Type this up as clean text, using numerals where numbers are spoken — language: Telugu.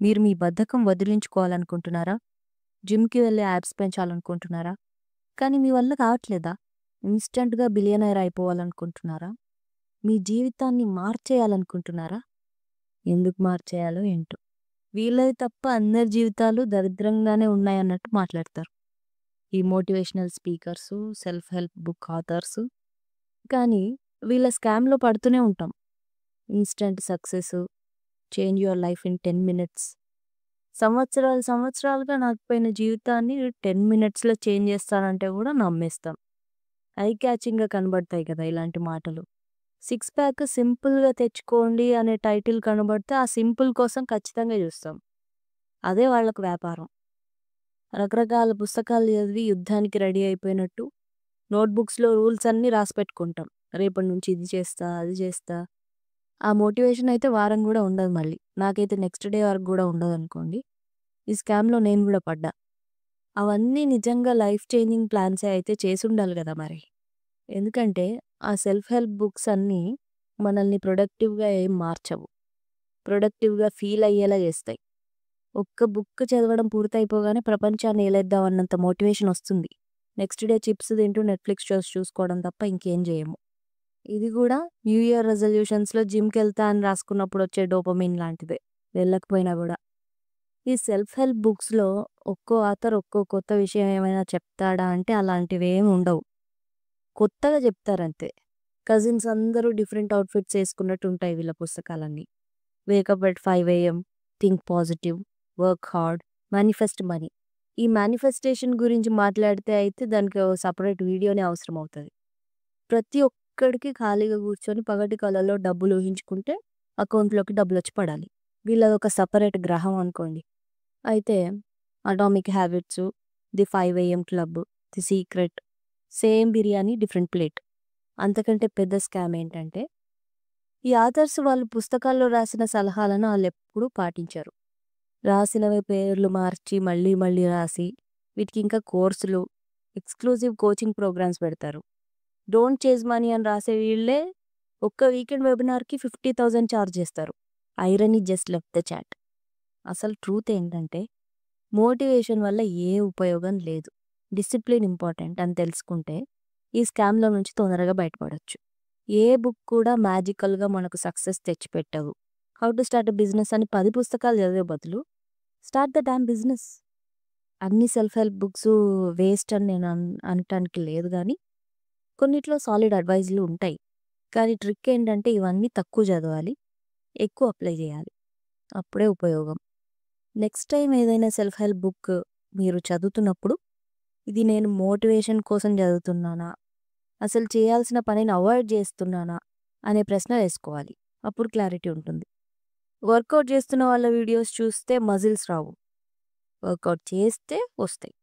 మీరు మీ బద్ధకం వదిలించుకోవాలనుకుంటున్నారా? జిమ్‌కి వెళ్లి యాబ్స్ పెంచాలనుకుంటున్నారా? కానీ మీ వల్ల కావట్లేదా? ఇన్‌స్టంట్‌గా బిలియనైర్ అయిపోవాలనుకుంటున్నారా? మీ జీవితాన్ని మార్చేయాలనుకుంటున్నారా? ఎందుకు మార్చేయాలో ఏంటో. వీళ్ళది తప్ప అందరి జీవితాలు దరిద్రంగానే ఉన్నాయన్నట్టు మాట్లాడతారు. ఈ motivational speakers, self help book authors. కానీ వీళ్ళ స్కామ్‌లో పడుతూనే ఉంటాం. Instant success, change your life in 10 minutes. సంవత్సరాలుగా నాకుపోయిన జీవితాన్ని 10 మినిట్స్‌లో చేంజ్ చేస్తానంటే కూడా నమ్మేస్తాం. ఐ క్యాచింగ్‌గా కనబడతాయి కదా ఇలాంటి మాటలు. సిక్స్ ప్యాక్ సింపుల్‌గా తెచ్చుకోండి అనే టైటిల్ కనబడితే ఆ సింపుల్ కోసం ఖచ్చితంగా చూస్తాం. అదే వాళ్ళకు వ్యాపారం. రకరకాల పుస్తకాలు చదివి యుద్ధానికి రెడీ అయిపోయినట్టు నోట్‌బుక్స్‌లో రూల్స్ అన్నీ రాసిపెట్టుకుంటాం. రేపటి నుంచి ఇది చేస్తా, అది చేస్తా. ఆ మోటివేషన్ అయితే వారం కూడా ఉండదు మళ్ళీ. నాకైతే నెక్స్ట్ డే వరకు కూడా ఉండదనుకోండి. ఈ స్కామ్‌లో నేను కూడా పడ్డా. అవన్నీ నిజంగా లైఫ్ చేంజింగ్ ప్లాన్సే అయితే చేసుండాలి గదా మరి. ఎందుకంటే ఆ సెల్ఫ్ హెల్ప్ బుక్స్ అన్నీ మనల్ని ప్రొడక్టివ్‌గా ఏం మార్చవు. ప్రొడక్టివ్‌గా ఫీల్ అయ్యేలా చేస్తాయి. ఒక్క బుక్ చదవడం పూర్తయిపోగానే ప్రపంచాన్ని ఏలేద్దాం అన్నంత మోటివేషన్ వస్తుంది. నెక్స్ట్ డే చిప్స్ తింటూ నెట్‌ఫ్లిక్స్ షోస్ చూసుకోవడం తప్ప ఇంకేం చేయము. ఇది కూడా న్యూ ఇయర్ రెజల్యూషన్స్‌లో జిమ్‌కెళ్తా అని రాసుకున్నప్పుడు వచ్చే డోపమైన్ లాంటిదే. వెళ్ళకపోయినా కూడా. ఈ సెల్ఫ్ హెల్ప్ బుక్స్‌లో ఒక్కో ఆథర్ ఒక్కో కొత్త విషయం ఏమైనా చెప్తాడా అంటే అలాంటివేమి ఉండవు. కొత్తగా చెప్తారంతే. కజిన్స్ అందరూ డిఫరెంట్ అవుట్‌ఫిట్స్ ఏసుకున్నట్టు ఉంటాయి వీళ్ళ పుస్తకాలన్నీ. Wake up at 5 AM, think positive, work hard, manifest money. ఈ మేనిఫెస్టేషన్ గురించి మాట్లాడితే అయితే దానికి ఓ సెపరేట్ వీడియోనే అవసరం అవుతది. ప్రతి ఒక్కడికి ఖాళీగా కూర్చొని పగటి కలలో డబ్బులు ఊహించుకుంటే అకౌంట్‌లోకి డబ్బులొచ్చి పడాలి. వీళ్ళదొక సెపరేట్ గ్రహం అనుకోండి. అయితే 'atomic habits', 'the 5 AM club', 'the secret' same biryani different plate. అంతకంటే పెద్ద స్కామ్ ఏంటంటే ఈ ఆథర్స్ వాళ్ళు పుస్తకాల్లో రాసిన సలహాలను ఆళ్ళెప్పుడూ పాటించరు. రాసినవి పేర్లు మార్చి మళ్ళీ మళ్ళీ రాసి వీటికి ఇంకా కోర్సులు, ఎక్స్‌క్లూజివ్ కోచింగ్ ప్రోగ్రామ్స్ పెడతారు. 'డోంట్ చేజ్ మనీ' అని రాసే వీళ్ళే ఒక్క వీకెండ్ వెబినార్‌కి 50,000 చార్జ్ చేస్తారు. Irony just left the chat. అసలు ట్రూత్ ఏంటంటే మోటివేషన్ వల్ల ఏ ఉపయోగం లేదు. డిసిప్లిన్ ఇంపార్టెంట్ అని తెలుసుకుంటే ఈ స్కామ్‌లో నుంచి తొందరగా బయటపడొచ్చు. ఏ బుక్ కూడా మ్యాజికల్‌గా మనకు సక్సెస్ తెచ్చిపెట్టవు. 'How to start a business' అని 10 పుస్తకాలు చదివే బదులు స్టార్ట్ ద డామ్ బిజినెస్. అన్ని సెల్ఫ్ హెల్ప్ బుక్సు వేస్ట్ అని నేను అనటానికి లేదు గానీ, కొన్నిట్లో సాలిడ్ అడ్వైజ్‌లు ఉంటాయి. కానీ ట్రిక్ ఏంటంటే ఇవన్నీ తక్కువ చదవాలి. ఎక్కువ అప్లై చేయాలి. అప్పుడే ఉపయోగం. నెక్స్ట్ టైమ్ ఏదైనా సెల్ఫ్ హెల్ప్ బుక్ మీరు చదువుతున్నప్పుడు, ఇది నేను మోటివేషన్ కోసం చదువుతున్నానా? అసలు చేయాల్సిన పనిని అవాయిడ్ చేస్తున్నానా? అనే ప్రశ్న వేసుకోవాలి. అప్పుడు క్లారిటీ ఉంటుంది. వర్కౌట్ చేస్తున్న వాళ్ళ వీడియోస్ చూస్తే మజిల్స్ రావు. వర్కౌట్ చేస్తే వస్తాయి.